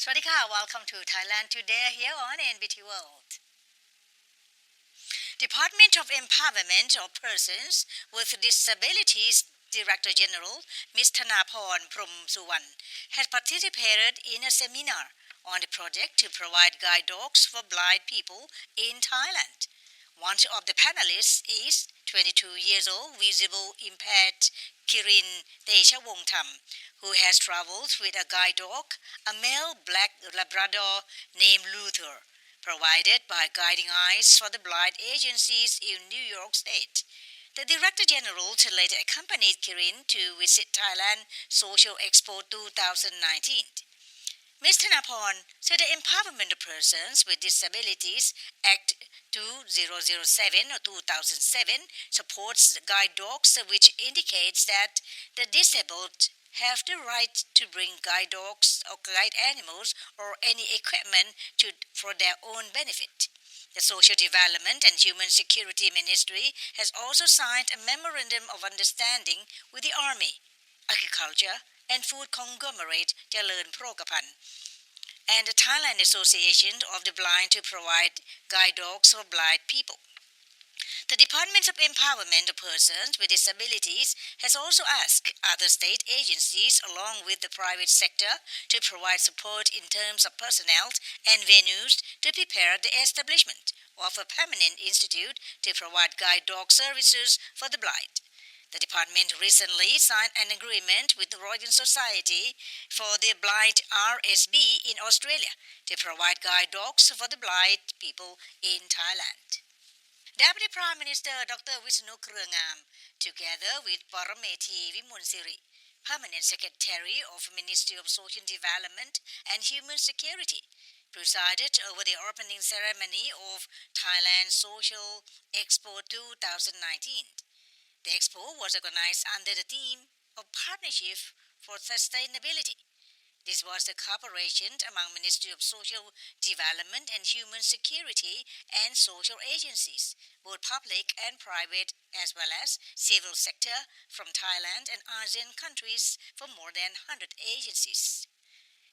Swadika, welcome to Thailand Today here on NBT World. Department of Empowerment of Persons with Disabilities Director General Ms. Thanaporn Promsuwan has participated in a seminar on the project to provide guide dogs for blind people in Thailand. One of the panelists is 22 years old visually-impaired Kirin Techawongtham, who has traveled with a guide dog, a male black Labrador named Luther, provided by Guiding Eyes for the Blind agencies in New York State. The Director General later accompanied Kirin to visit Thailand Social Expo 2019. Ms. Thanaporn said the Empowerment of Persons with Disabilities Act 2007 or 2007 supports guide dogs, which indicates that the disabled have the right to bring guide dogs or guide animals or any equipment for their own benefit. The Social Development and Human Security Ministry has also signed a Memorandum of Understanding with the Army, Agriculture and Food Conglomerate Jalern Prokapan and the Thailand Association of the Blind to provide guide dogs for blind people. The Department of Empowerment of Persons with Disabilities has also asked other state agencies along with the private sector to provide support in terms of personnel and venues to prepare the establishment of a permanent institute to provide guide dog services for the blind. The department recently signed an agreement with the Royal Society for the Blind RSB in Australia to provide guide dogs for the blind people in Thailand. Deputy Prime Minister Dr. Wisnu Kurangam, together with Paramethi Vimunsiri, Permanent Secretary of Ministry of Social Development and Human Security, presided over the opening ceremony of Thailand Social Expo 2019. The expo was organized under the theme of Partnership for Sustainability. This was the cooperation among Ministry of Social Development and Human Security and social agencies, both public and private, as well as civil sector from Thailand and ASEAN countries from more than 100 agencies.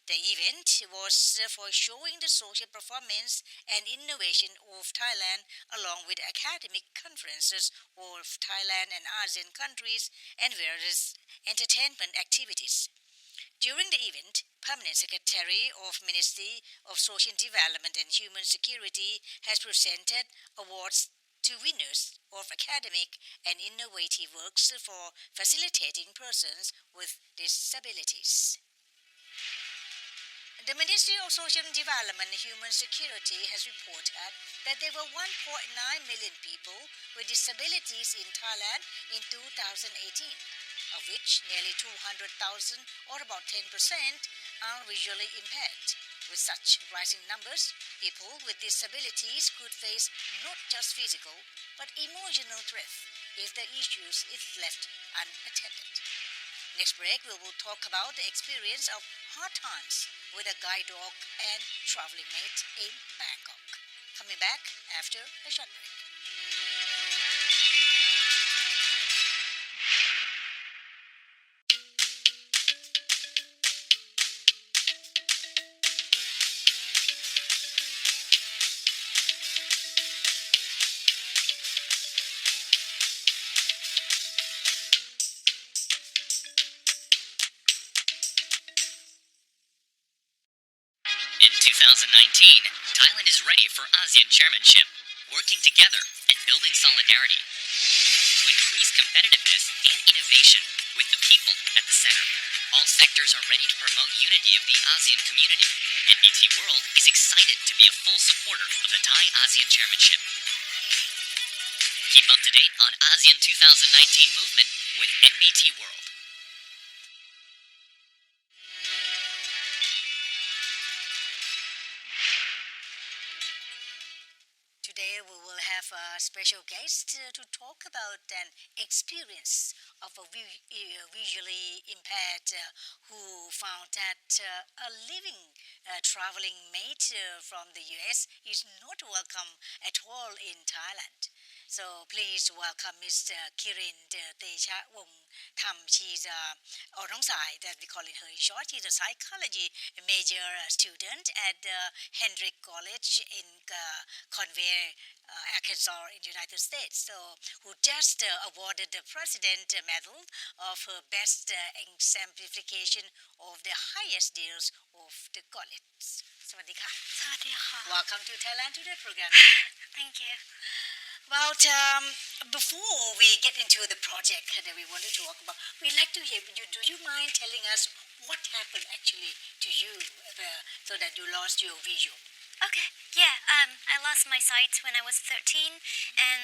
The event was for showing the social performance and innovation of Thailand along with academic conferences of Thailand and ASEAN countries and various entertainment activities. During the event, Permanent Secretary of Ministry of Social Development and Human Security has presented awards to winners of academic and innovative works for facilitating persons with disabilities. The Ministry of Social Development and Human Security has reported that there were 1.9 million people with disabilities in Thailand in 2018, of which nearly 200,000 or about 10% are visually impaired. With such rising numbers, people with disabilities could face not just physical but emotional threat if their issues is left unattended. Next break, we will talk about the experience of hard times with a guide dog and traveling mate in Bangkok. Coming back after a short break. In 2019, Thailand is ready for ASEAN chairmanship, working together and building solidarity to increase competitiveness and innovation with the people at the center. All sectors are ready to promote unity of the ASEAN community. NBT World is excited to be a full supporter of the Thai ASEAN chairmanship. Keep up to date on ASEAN 2019 movement with NBT World. Today we will have a special guest to talk about an experience of a visually impaired who found that a living traveling mate from the US is not welcome at all in Thailand. So please welcome Mr. Kirin Techawongtham. She'sน้องสาย that we call it her in short. She's a psychology major student at Hendrix College in Conway, Arkansas in the United States. So who just awarded the President Medal of her best exemplification of the highest deals of the college. สวัสดีค่ะ สวัสดีค่ะ Welcome to Thailand Today program. Thank you. Well, before we get into the project that we want to talk about, we'd like to hear you. Do you mind telling us what happened actually to you so that you lost your visual? Okay. Yeah. I lost my sight when I was 13, and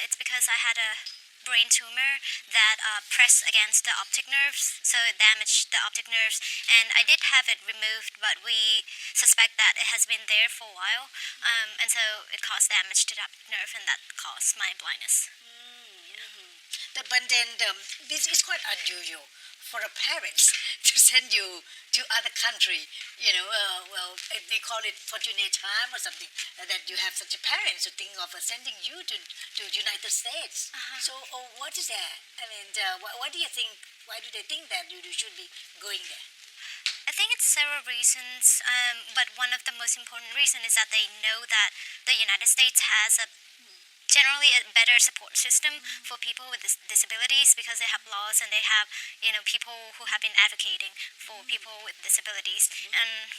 it's because I had a brain tumor that pressed against the optic nerves, so it damaged the optic nerves. And I did have it removed, but we suspect that it has been there for a while, and so it caused damage to the optic nerve, and that caused my blindness. But then this is quite unusual for the parents to send you to other country. We call it fortunate time or something, that you have such a parents who think of sending you to United States. So what is that? I mean, what do you think? Why do they think that you should be going there? I think it's several reasons, but one of the most important reasons is that they know that the United States has generally a better support system for people with disabilities, because they have laws and they have people who have been advocating for people with disabilities,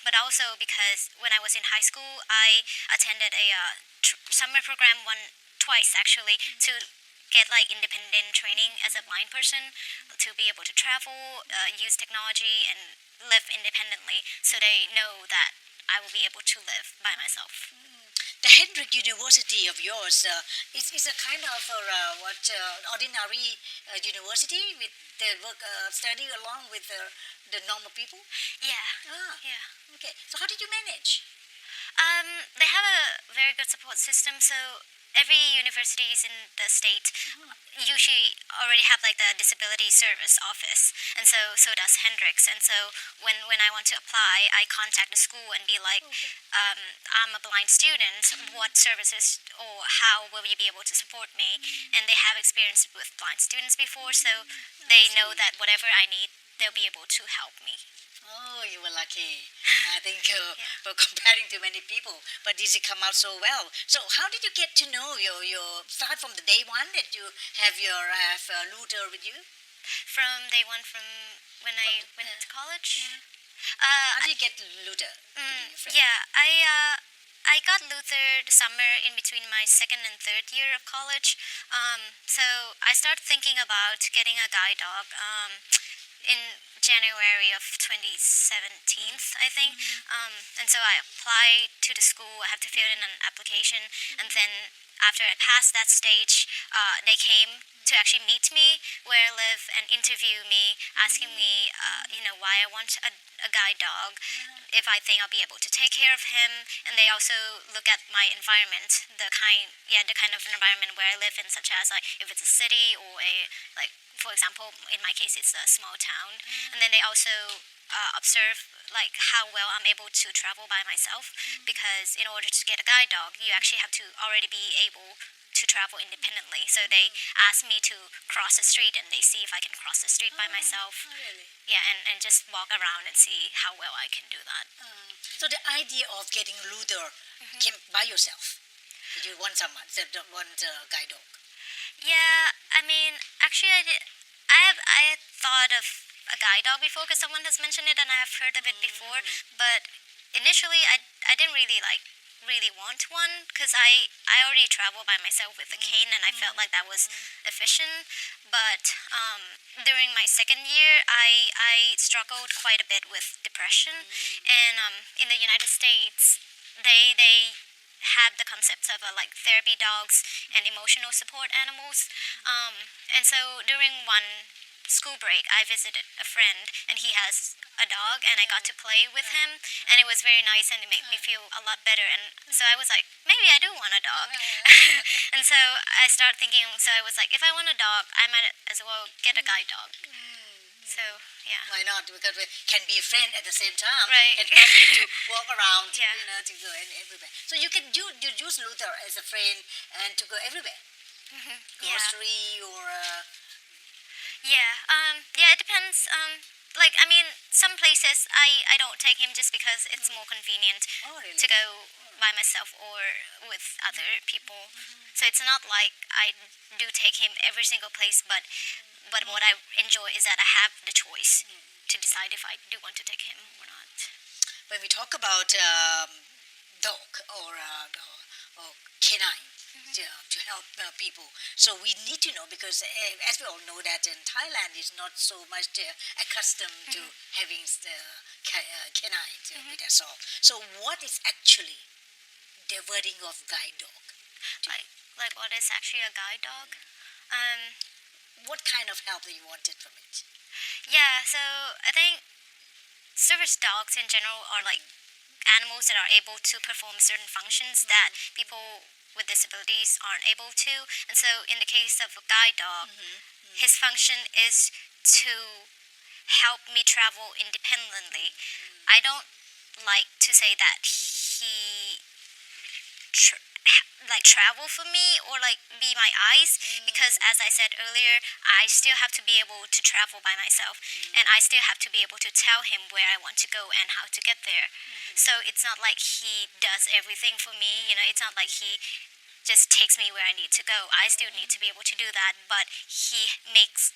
but also because when I was in high school I attended a summer program twice actually to get like independent training as a blind person, to be able to travel, use technology and live independently, so they know that I will be able to live by myself. The Hendrix University of yours is a kind of ordinary university with the work study along with the normal people? Yeah. Yeah. Okay. So how did you manage? They have a very good support system, so every universities in the state usually already have like the disability service office, and so does Hendrix. And so when I want to apply, I contact the school and be like, I'm a blind student, what services or how will you be able to support me? And they have experience with blind students before, so they know that whatever I need, they'll be able to help me. Oh, you were lucky. I think for comparing to many people, but this come out so well. So how did you get to know your start from the day one that you have your Luther with you? From day one, from when I went to college. How did you get Luther? Yeah, I got Luther the summer in between my second and third year of college. So I started thinking about getting a guide dog in January of 2017, I think. And so I applied to the school. I have to fill in an application, and then after I passed that stage, they came to actually meet me where I live and interview me, asking me, why I want a guide dog, if I think I'll be able to take care of him. And they also look at my environment, the kind of environment where I live in, such as like if it's a city or for example, in my case, it's a small town. And then they also observe like how well I'm able to travel by myself, because in order to get a guide dog, you actually have to already be able to travel independently. So they ask me to cross the street, and they see if I can cross the street by myself. Oh, really? Yeah, and just walk around and see how well I can do that. So the idea of getting Luther came by yourself? Did you want someone, want a guide dog? Yeah, I mean, actually, I had thought of a guide dog before, because someone has mentioned it and I have heard of it before. But initially, I didn't really want one, because I already travel by myself with a cane, and I felt like that was efficient. But during my second year, I struggled quite a bit with depression, and in the United States, they had the concepts of like therapy dogs and emotional support animals. And so during one school break, I visited a friend, and he has a dog, and I got to play with him, and it was very nice, and it made me feel a lot better. And so I was like, maybe I do want a dog. And so I started thinking, so I was like, if I want a dog, I might as well get a guide dog. So yeah. Why not? Because we can be a friend at the same time, Right. and help you to walk around, Yeah. to go everywhere. So you can use Luther as a friend and to go everywhere. Yeah. grocery or Yeah, it depends. Some places I don't take him just because it's more convenient oh really? to go by myself or with other people. So it's not like I do take him every single place, but what I enjoy is that I have the choice to decide if I do want to take him or not. When we talk about dog or canine to help people, so we need to know because as we all know that in Thailand is not so much accustomed to having canines with us all. So what is actually the wording of guide dog? Like what is actually a guide dog? What kind of help do you wanted from it? Yeah, so I think service dogs in general are like animals that are able to perform certain functions that people with disabilities aren't able to. And so in the case of a guide dog, his function is to help me travel independently. I don't like to say that he travel for me or like be my eyes because as I said earlier, I still have to be able to travel by myself and I still have to be able to tell him where I want to go and how to get there. So it's not like he does everything for me, it's not like he just takes me where I need to go. I still need to be able to do that, but he makes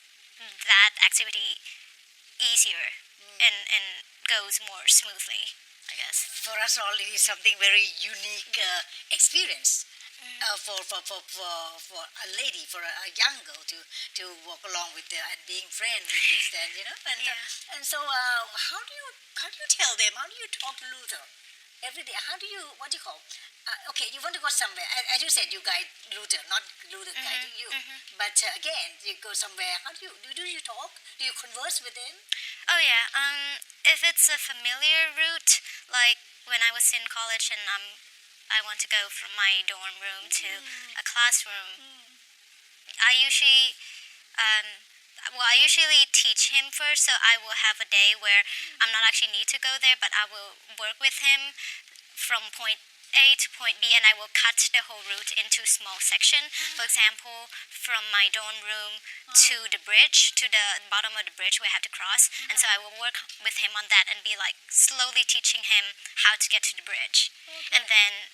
that activity easier and goes more smoothly, I guess. For us all, it is something very unique experience. For a lady, for a young girl to walk along with and being friends with this, and so how do you tell them? How do you talk to Luther every day? How do you what do you call? Okay, you want to go somewhere. As you said, you guide Luther, not Luther guiding you. But again, you go somewhere. How do you talk? Do you converse with them? Oh yeah. If it's a familiar route, like when I was in college and I want to go from my dorm room to a classroom, I usually teach him first. So I will have a day where I'm not actually need to go there, but I will work with him from point A to point B, and I will cut the whole route into a small section. For example, from my dorm room to the bridge, to the bottom of the bridge where I have to cross. And so I will work with him on that and be like slowly teaching him how to get to the bridge. And then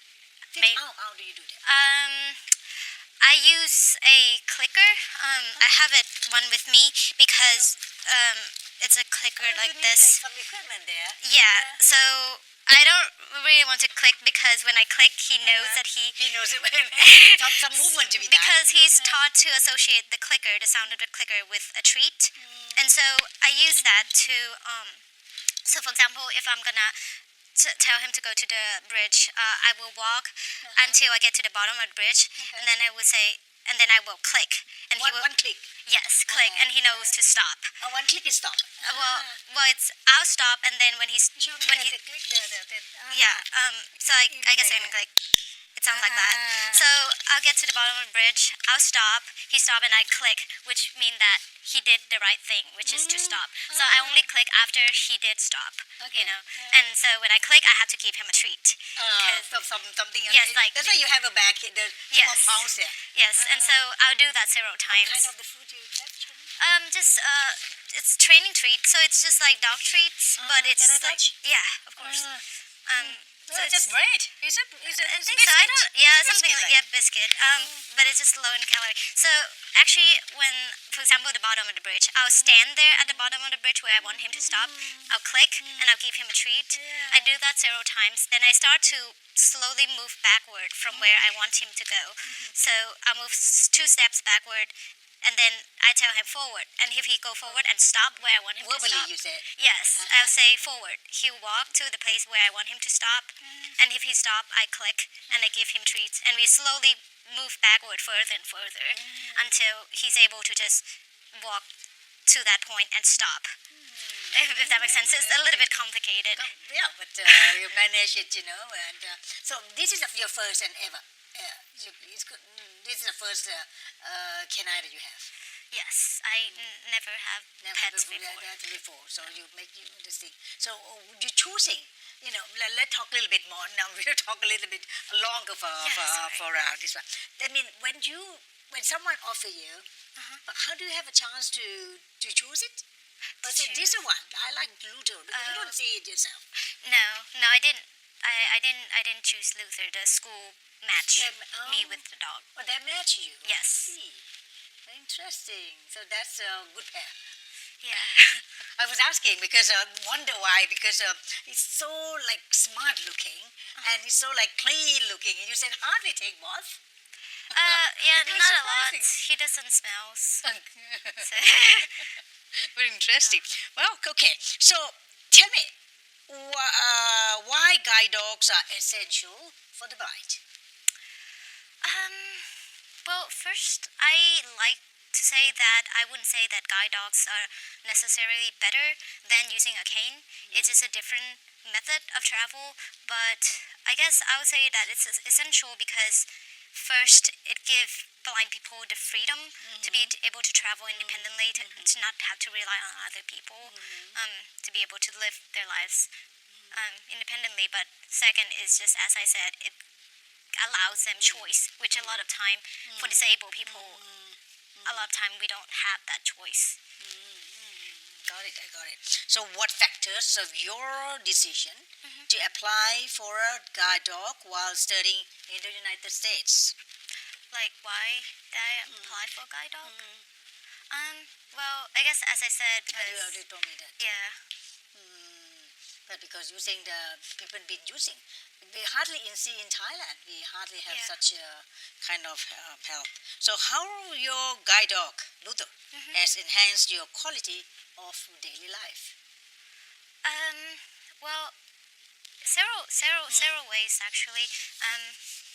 How do you do that? I use a clicker. I have one with me because it's a clicker like you need this. some equipment there. Yeah, so I don't really want to click because when I click, he knows that He knows it. some movement to be done. because he's taught to associate the clicker, the sound of the clicker, with a treat, and so I use that to. So, for example, if I'm gonna tell him to go to the bridge, I will walk until I get to the bottom of the bridge, and then I will say, and then I will click, and he will. One click. Yes, click, and he knows to stop. One click is stop. Well, it's I'll stop, and then when he click yeah, so I guess I can click. It sounds like that. So I'll get to the bottom of the bridge. I'll stop. He stop, and I click, which means that he did the right thing, which is to stop. So I only click after he did stop. And so when I click, I have to give him a treat. Something. Yes, like that's why you have a bag. The small pouch there. Yes, and so I'll do that several times. What kind of the food you have? It's training treats, so it's just like dog treats, but it's can I like touch? yeah, of course. So it's just bread. It's a I think so. I don't. Yeah, It's a something biscuit, like biscuit. But it's just low in calorie. So actually, when, for example, the bottom of the bridge, I'll stand there at the bottom of the bridge where I want him to stop. I'll click and I'll give him a treat. I do that several times. Then I start to slowly move backward from where I want him to go. So I'll move 2 steps backward. And then I tell him forward. And if he go forward and stop where I want him to Verbally, stop. you said. Yes, I'll say forward. He'll walk to the place where I want him to stop. And if he stop, I click and I give him treats. And we slowly move backward further and further until he's able to just walk to that point and stop. If that makes sense. It's a little bit complicated. Yeah, but you manage it, And so this is your first and ever. It's good. This is the first canine that you have. Yes, I never have pets before. So you make this thing. So you choosing, let's talk a little bit more. Now we'll talk a little bit longer for this one. That means when you when someone offer you, how do you have a chance to choose it? Or say, this is one. I like Luther because you don't see it yourself. No, I didn't. I didn't choose Luther. The school matched me with the dog. Oh, they match you. Yes. I see. Interesting. So that's a good pair. Yeah. I was asking because wonder why because it's so like smart looking and it's so like clean looking and you said hardly take bath. Yeah, It was not a lot. surprising. He doesn't smell. So. Very interesting. Well, okay. So tell me, why guide dogs are essential for the bride? Well, first, I like to say that I wouldn't say that guide dogs are necessarily better than using a cane. It's just a different method of travel, but I guess I would say that it's essential because first, it gives blind people the freedom to be able to travel independently, to not have to rely on other people, to be able to live their lives independently. But second is just, as I said, it allows them choice, which a lot of time for disabled people, a lot of time we don't have that choice. Got it, I got it. So what factors of your decision to apply for a guide dog while studying in the United States? Like, why did I apply for a guide dog? Well, I guess as I said, You because already told me that. yeah, But because you're saying the people been using, we hardly see in Thailand. We hardly have such a kind of help. So how your guide dog Luther has enhanced your quality of daily life? well, several ways actually.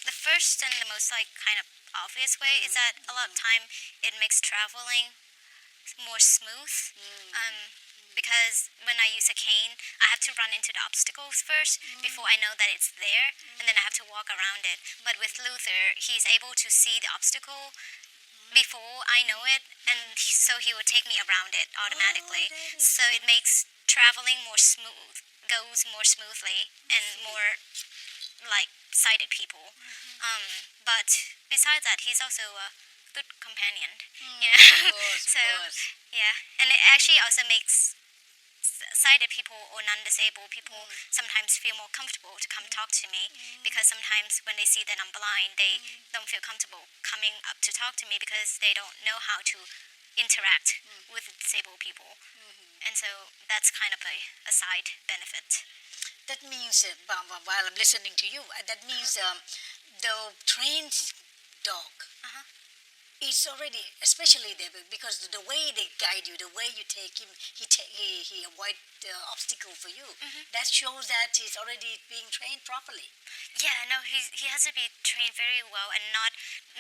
The first and the most like kind of obvious way is that a lot of time it makes traveling more smooth. Because when I use a cane, I have to run into the obstacles first before I know that it's there, and then I have to walk around it. But with Luther, he's able to see the obstacle before I know it, and so he will take me around it automatically. So it makes traveling more smooth, goes more smoothly, and more like sighted people. But besides that, he's also a good companion. Of course, So of course. yeah, and it actually also makes sighted people or non-disabled people sometimes feel more comfortable to come talk to me, because sometimes when they see that I'm blind, they don't feel comfortable coming up to talk to me because they don't know how to interact with disabled people. And so that's kind of a side benefit. That means, while I'm listening to you, that means the trained dog is already, especially there, because the way they guide you, the way you take him, he avoid the obstacle for you. That shows that he's already being trained properly. Yeah, no, he has to be trained very well, and not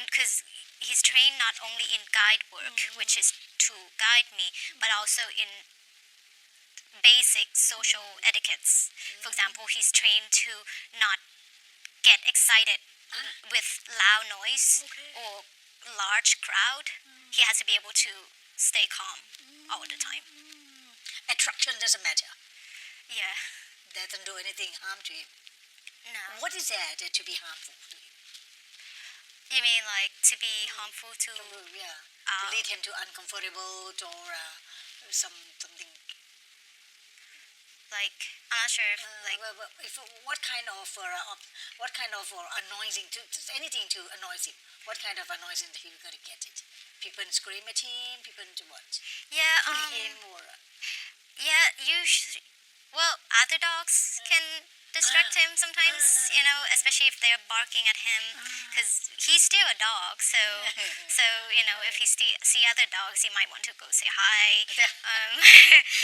because he's trained not only in guide work, which is to guide me, but also in basic social etiquettes. For example, he's trained to not get excited with loud noise or large crowd. He has to be able to stay calm all the time. Attraction doesn't matter. Yeah. That doesn't do anything harm to him. No. What is that to be harmful to him? You mean like to be harmful to? Yeah, to lead him to uncomfortable or something. Like, I'm not sure if like. What kind of annoying anything to annoy him? What kind of annoying he gonna get it? People scream at him. People do what? Yeah. Bully him or. Yeah. Usually, well, other dogs can distract him sometimes. Especially if they're barking at him, because he's still a dog. So if he see other dogs, he might want to go say hi.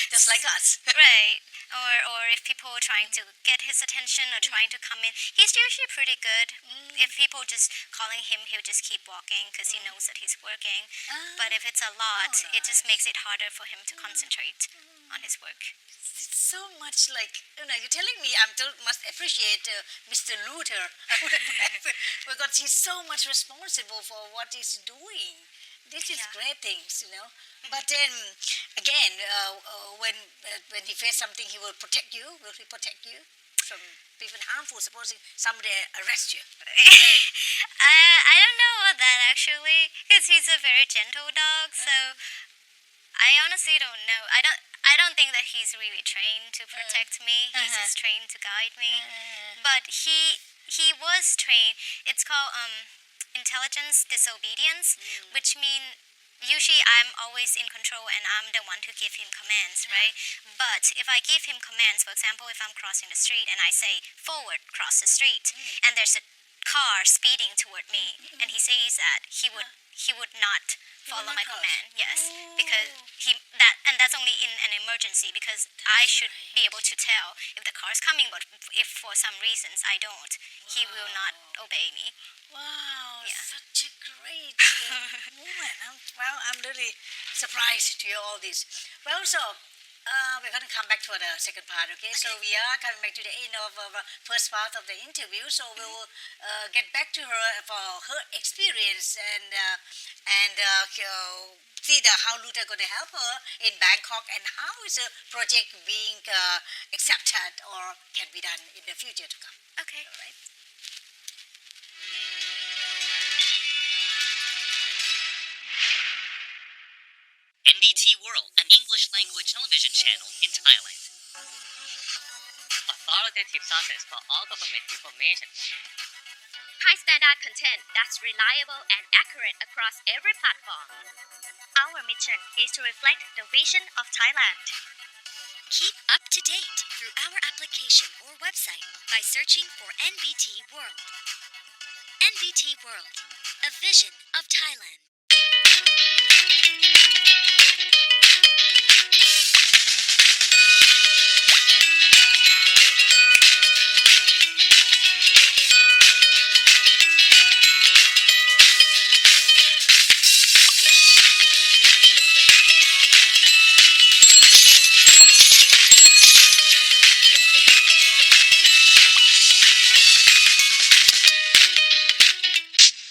Just like us. Right. Or if people are trying to get his attention or trying to come in, he's usually pretty good. If people just calling him, he'll just keep walking because he knows that he's working. But if it's a lot, it just makes it harder for him to concentrate on his work. It's so much like, you're telling me must appreciate Mr. Luther because he's so much responsible for what he's doing. This is great things. But then again, when he faces something, he will protect you. Will he protect you? from people harmful? Supposing somebody arrests you. I don't know about that actually, because he's a very gentle dog. So I honestly don't know. I don't think that he's really trained to protect me. He's just trained to guide me. But he was trained. It's called intelligence disobedience, which means usually I'm always in control and I'm the one to give him commands, right? But if I give him commands, for example, if I'm crossing the street and I say forward, cross the street, and there's a car speeding toward me, and he says that he would not follow my command. Yes, because that's only in an emergency, because I should be able to tell if the car is coming, but if for some reasons I don't, he will not obey me. Wow, Yeah. such a great woman. I'm really surprised to hear all this. Well, so we're going to come back to the second part, okay? So we are coming back to the end of our first part of the interview. So we will get back to her for her experience and see how Luther going to help her in Bangkok, and how is the project being accepted or can be done in the future to come. Okay. All right. NDT World, an English language television channel in Thailand. Authoritative sources for all government information. High standard content that's reliable and accurate across every platform. Our mission is to reflect the vision of Thailand. Keep up to date through our application or website by searching for NBT World. NBT World, a vision of Thailand.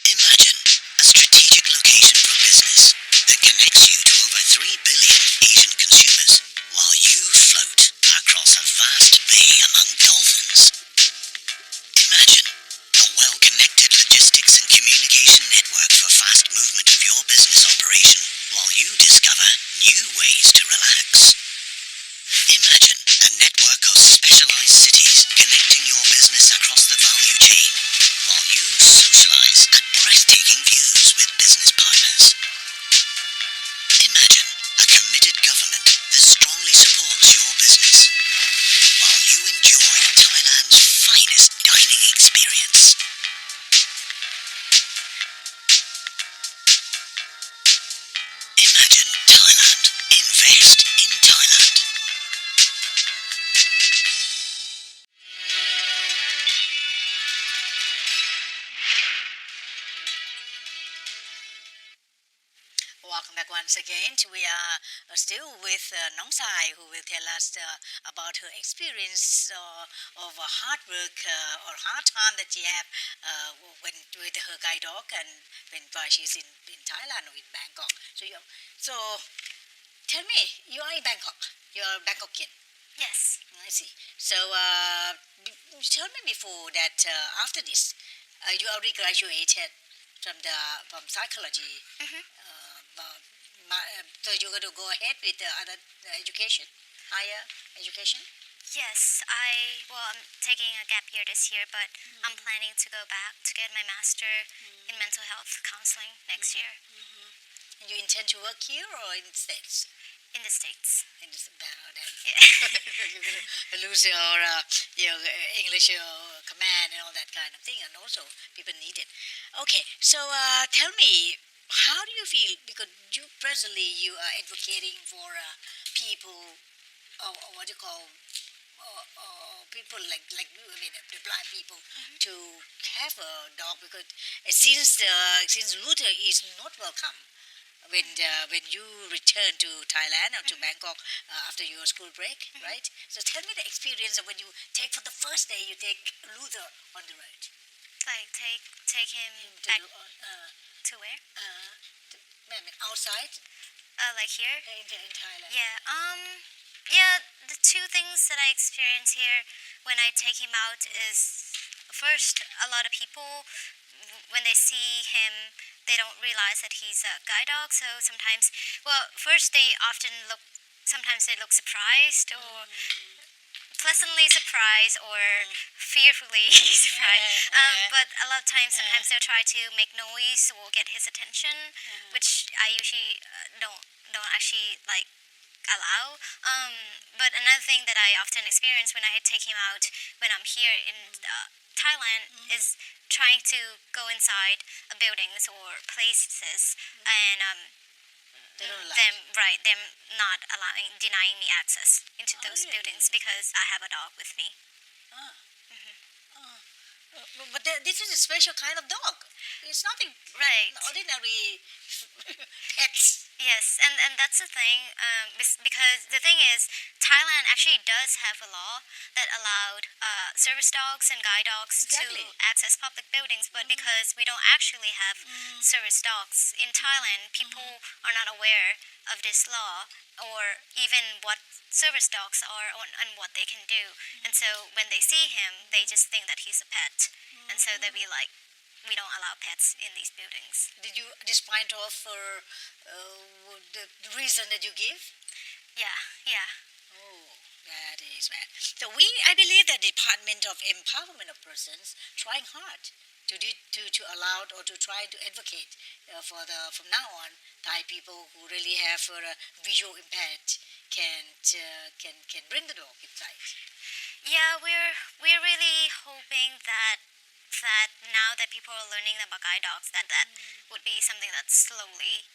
Imagine a strategic location for business that connects you to over 3 billion Asian consumers while you float across a vast bay among dolphins. Imagine a well-connected logistics and communication network for fast movement of your business operation while you discover new ways to relax. Imagine a network of specialized cities connecting your business across the value chain while you socialize at breathtaking views with business partners. Imagine a committed government that strongly supports your business while you enjoy Thailand's finest dining experience. Imagine Thailand. Invest in Thailand. Welcome back once again. We are still with Nong Sai, who will tell us about her experience of hard work or hard time that she have when with her guide dog and while she's in Thailand or in Bangkok. So tell me, you are in Bangkok. You are Bangkokian. Yes. I see. So you told me before that after this, you already graduated from psychology. So you're going to go ahead with the other education, higher education? Yes, I'm taking a gap year this year, but I'm planning to go back to get my master in mental health counseling next year And you intend to work here or in the States? in the States. In the then Yeah. you're going to lose your English command and all that kind of thing, and also people need it. Okay, so tell me, how do you feel? Because you are advocating for people, or what do you call, people like you, I mean, the blind people, to have a dog, because since Luther is not welcome when you return to Thailand or to Bangkok after your school break, right? So tell me the experience of when you take, for the first day, you take Luther on the road. Like take him To back the, to where? outside Like here? in Thailand. Yeah. Yeah. The two things that I experienced here when I take him out is first a lot of people when they see him they don't realize that he's a guide dog. So sometimes, well, first they often look. Sometimes they look surprised or pleasantly surprised or fearfully surprised. But a lot of times, sometimes they'll try to make noise or get his attention, which I usually don't actually like allow. But another thing that I often experience when I take him out when I'm here in Thailand is trying to go inside buildings or places and They don't allow. them not denying me access into those really? buildings because I have a dog with me. But this is a special kind of dog. It's nothing Right. like ordinary pets. Yes, and that's the thing, because the thing is, Thailand actually does have a law that allowed service dogs and guide dogs Exactly. to access public buildings, but because we don't actually have service dogs in Thailand, people are not aware of this law or even what service dogs are and what they can do. And so when they see him, they just think that he's a pet, and so they'll be like, we don't allow pets in these buildings. Did you disappoint her for the reason that you give? Yeah. Oh, that is bad. So I believe that Department of Empowerment of Persons trying hard to allow or to try to advocate from now on Thai people who really have visual impaired can bring the dog inside. Yeah, we're really hoping that now that people are learning about guide dogs, that would be something that slowly,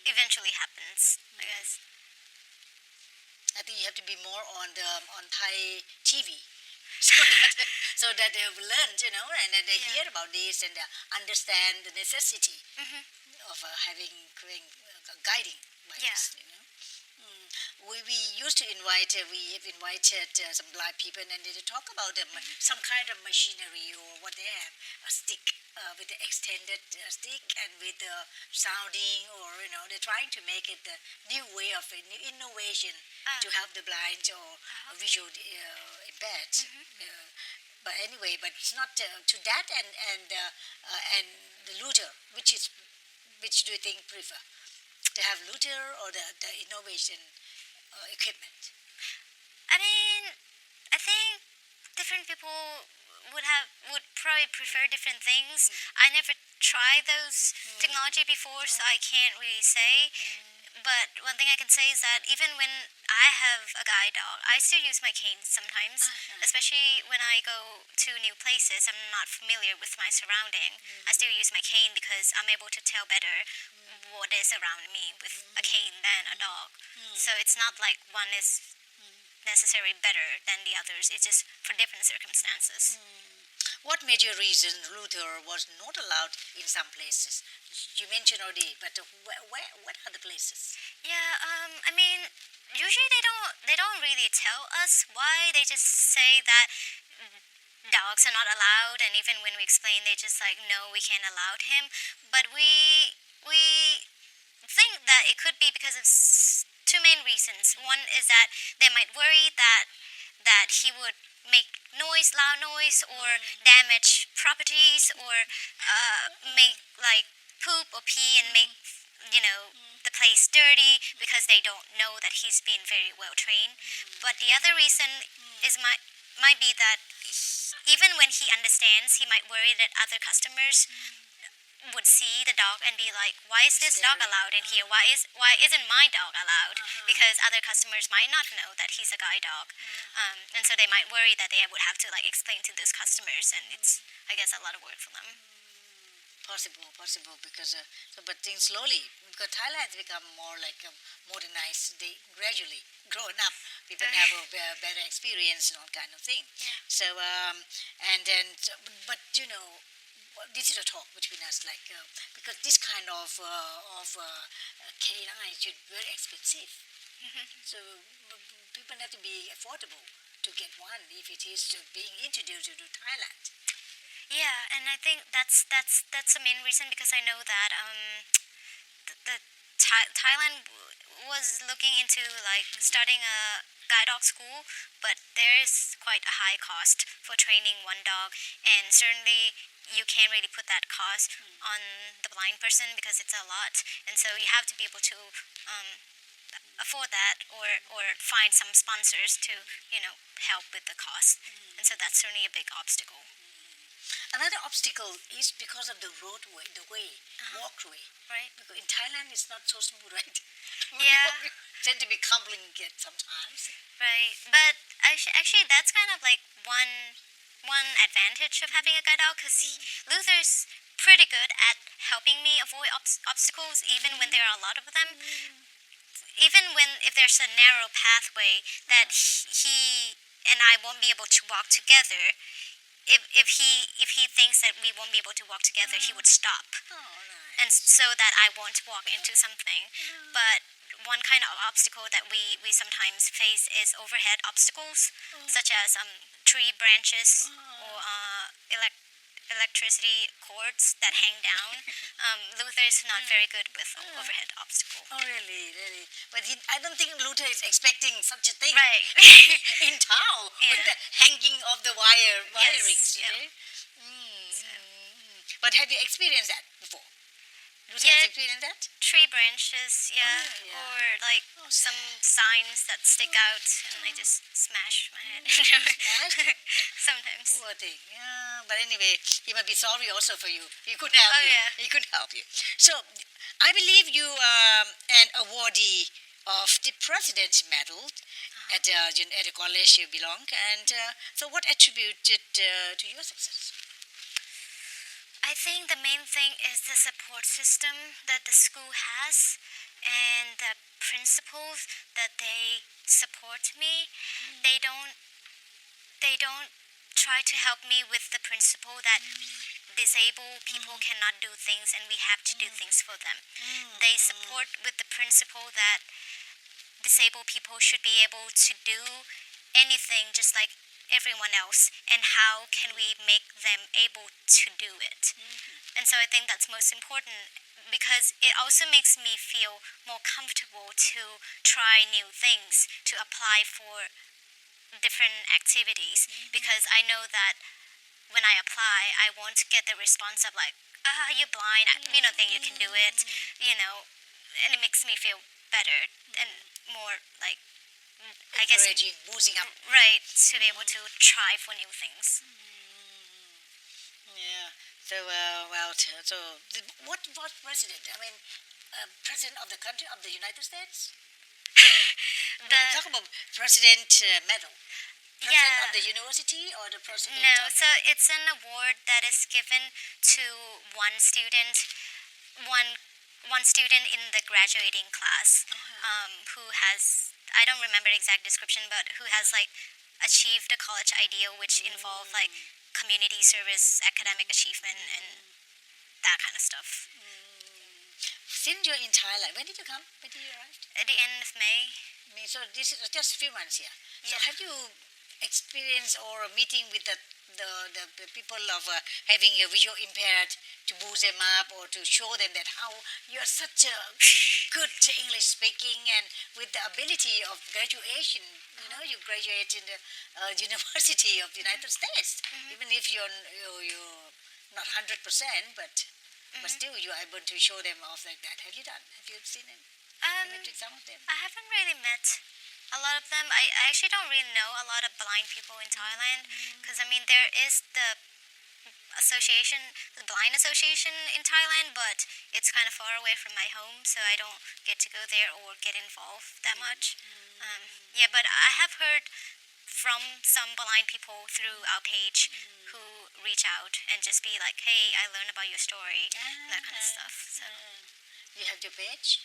eventually happens. I guess. I think you have to be more on Thai TV. So that they have learned, and then they hear about this and understand the necessity of having guiding by this, We used to invite, we have invited some blind people and they talk about some kind of machinery or what they have, a stick with the extended stick and with the sounding or, they're trying to make it a new way of innovation to help the blind or visual impaired. But anyway, but it's not to that and the looter, which do you think prefer? To have looter or the innovation equipment? I mean, I think different people would probably prefer different things. I never tried those technology before, so I can't really say. But one thing I can say is that even when I have a guide dog, I still use my cane sometimes, especially when I go to new places. I'm not familiar with my surrounding. I still use my cane because I'm able to tell better what is around me with a cane than a dog. So it's not like one is necessarily better than the others. It's just for different circumstances. What major reason Luther was not allowed in some places? You mentioned already, but what are the places? Yeah, I mean, usually they don't really tell us why. They just say that dogs are not allowed, and even when we explain, they just like, no, we can't allow him. But we think that it could be because of two main reasons. One is that they might worry that he would make loud noise, or damage properties, or make like poop or pee and make the place dirty because they don't know that he's been very well trained. But the other reason is might be that even when he understands, he might worry that other customers would see the dog and be like, why is this dog allowed in here? Why isn't my dog allowed? Because other customers might not know that he's a guide dog, and so they might worry that they would have to like explain to those customers, and it's, I guess, a lot of work for them. Possible, because but things slowly, because Thailand has become more like modernized. They gradually growing up. People have a better experience and all kind of thing. So and then, but this is a talk between us, like because this kind of canine is very expensive. So people have to be affordable to get one if it is being introduced to Thailand. Yeah, and I think that's the main reason, because I know that the Thailand was looking into like starting a guide dog school, but there is quite a high cost for training one dog, and certainly you can't really put that cost on the blind person because it's a lot, and so you have to be able to afford that or find some sponsors to help with the cost, and so that's certainly a big obstacle. Another obstacle is because of the roadway, walkway. Right. Because in Thailand, it's not so smooth, right? Yeah. Tend to be complicated sometimes. Right, but actually that's kind of like one advantage of having a guide dog, because Luther's pretty good at helping me avoid obstacles, even when there are a lot of them. Even if there's a narrow pathway that he and I won't be able to walk together, if he thinks that we won't be able to walk together, he would stop, and so that I won't walk into something. But one kind of obstacle that we sometimes face is overhead obstacles, such as tree branches or electricity cords that hang down. Luther is not very good with overhead obstacle. Oh, really? But I don't think Luther is expecting such a thing. Right. In town, with the hanging of the wirings, you know? But have you experienced that before? Luther has experienced that? Tree branches, or like some signs that stick out, and I just smash my head. Sometimes. Poor thing. Yeah, but anyway, he must be sorry also for you. He couldn't help you. Yeah. He couldn't help you. So, I believe you are an awardee of the President's Medal at the college you belong. And so, what attributed to your success? I think the main thing is the support system that the school has, and the principals that they support me. They don't try to help me with the principle that disabled people cannot do things and we have to do things for them. They support with the principle that disabled people should be able to do anything just like everyone else, and how can we make them able to do it. And so I think that's most important, because it also makes me feel more comfortable to try new things, to apply for different activities, because I know that when I apply, I won't get the response of like, you're blind, we don't think you can do it, and it makes me feel better and more like, I guess, encouraging, boosting up. Right, to be able to try for new things. Yeah. So, what president? I mean, president of the country, of the United States? When you talk about president medal, president of the university or the president? No, so it's an award that is given to one student in the graduating class, who has, I don't remember the exact description, but who has like achieved a college ideal, which involved like community service, academic achievement, and that kind of stuff. Since you're in Thailand, when did you come? When did you arrive? At the end of May. So this is just a few months here. So have you experienced or a meeting with the people of having a visual impaired, to boost them up or to show them that how you are such a good English speaking, and with the ability of graduation, you graduate in the University of the United States, even if you're not 100%, but still you are able to show them off like that. Have you seen them? Met with some of them? I haven't really met a lot of them. I actually don't really know a lot of blind people in Thailand, because there is the blind association in Thailand, but it's kind of far away from my home, so I don't get to go there or get involved that much. But I have heard from some blind people through our page who reach out and just be like, hey, I learned about your story, that kind of stuff. So You have your page?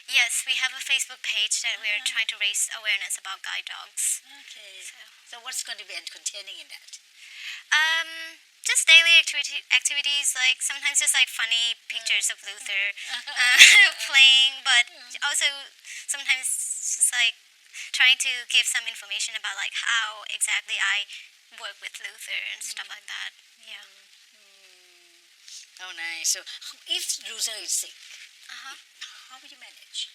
yes, we have a Facebook page that we're trying to raise awareness about guide dogs. Okay. So what's going to be containing in that? Just daily activities, like sometimes just like funny pictures of Luther playing, but also sometimes just like trying to give some information about like how exactly I work with Luther and stuff like that. Yeah. Oh, nice. So if Luther is sick, how will you manage?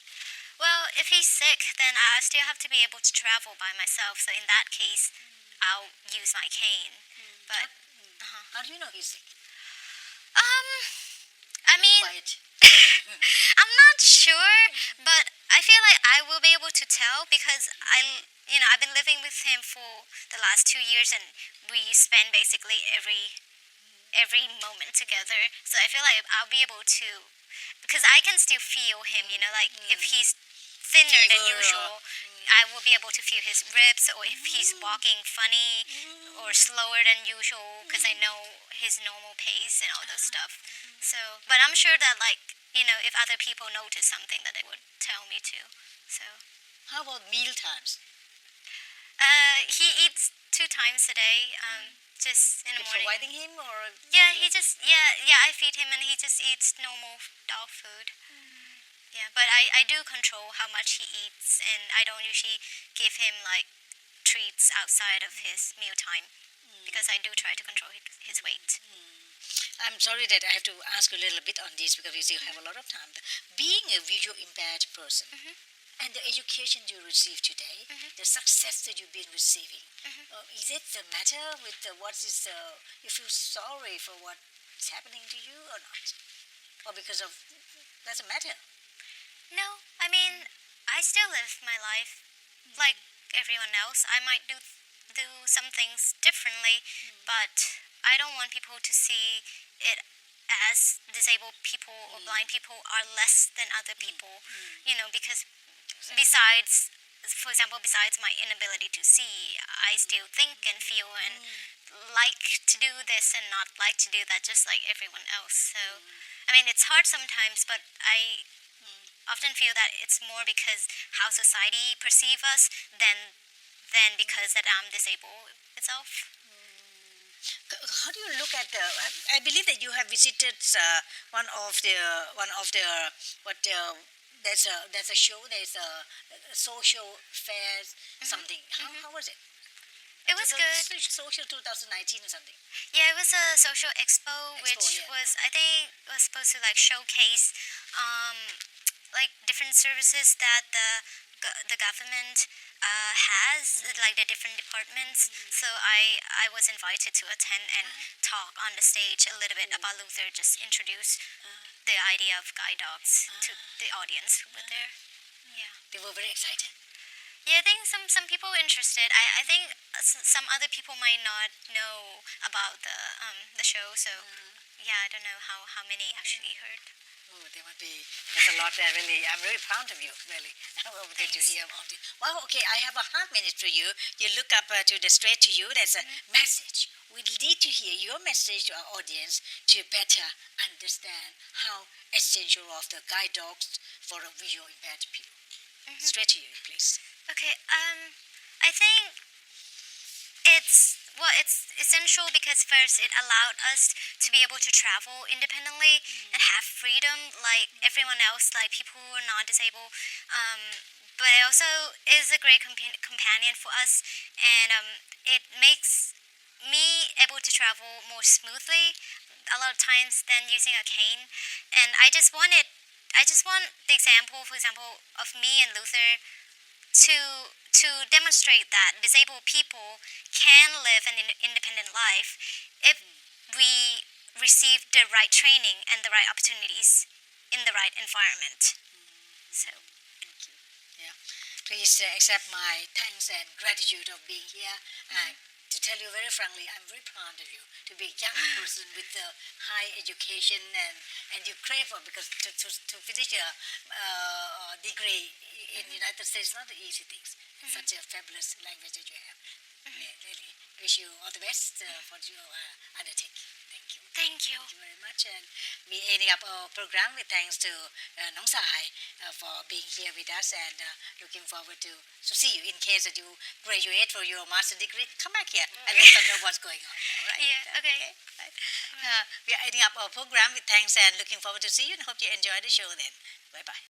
Well, if he's sick, then I still have to be able to travel by myself. So in that case, I'll use my cane. But How do you know he's sick? I mean, Quiet. I'm not sure, but I feel like I will be able to tell because I've been living with him for the last 2 years, and we spend basically every moment together. So I feel like I'll be able to, because I can still feel him. Like if he's thinner than Fever or- usual, I will be able to feel his ribs, or if he's walking funny or slower than usual, because I know his normal pace and all those stuff. So, but I'm sure that if other people notice something, that they would tell me too. So, How about meal times? he eats 2 times a day, just in the You're morning. providing him or? Yeah, I feed him, and he just eats normal dog food. Yeah, but I do control how much he eats, and I don't usually give him treats outside of his meal time, because I do try to control his weight. I'm sorry that I have to ask you a little bit on this because we still have a lot of time. Being a visual impaired person and the education you receive today, the success that you've been receiving, is it the matter with you feel sorry for what's happening to you or not? Or because of, that's a matter? No, I mean, I still live my life like everyone else. I might do some things differently, but I don't want people to see it as disabled people or blind people are less than other people. Because for example, besides my inability to see, I still think and feel and like to do this and not like to do that, just like everyone else. So, I mean, it's hard sometimes, but I often feel that it's more because how society perceive us than because that I'm disabled itself. How do you look at I believe that you have visited one of the there's a show, there's a social fairs something. How was it? It was good. Social 2019 or something. Yeah, it was a social expo, which yeah. was, I think, was supposed to showcase different services that the government has, the different departments. So I was invited to attend and talk on the stage a little bit about Luther, just introduce the idea of guide dogs to the audience who were there. Yeah. They were very excited. Yeah, I think some people were interested. I think some other people might not know about the show, so yeah, I don't know how many actually heard. Oh, there's a lot there, really. I'm very proud of you, really. I'm good to hear about it. Well, okay, I have a half minute for you. You look up straight to you, there's a message. We need to hear your message to our audience to better understand how essential of the guide dogs for a visual impaired people. Straight to you, please. Okay, I think it's essential because first it allowed us to be able to travel independently and have freedom like everyone else, like people who are not disabled. But it also is a great companion for us, and it makes me able to travel more smoothly a lot of times than using a cane. And I just want the example, for example, of me and Luther to demonstrate that disabled people can live an independent life if we receive the right training and the right opportunities in the right environment. So, Yeah. Please accept my thanks and gratitude of being here. To tell you very frankly, I'm very proud of you to be a young person with the high education and you crave for, because to finish a degree in the United States is not an easy thing. It's such a fabulous language that you have. Yeah, really wish you all the best for your undertaking. Thank you. thank you. Thank you very much. And we ending up our program with thanks to Nong Sai for being here with us, and looking forward to see you in case that you graduate for your master degree. Come back here and let us know what's going on. All right? Yeah, okay. We are ending up our program with thanks and looking forward to see you, and hope you enjoy the show then. Bye-bye.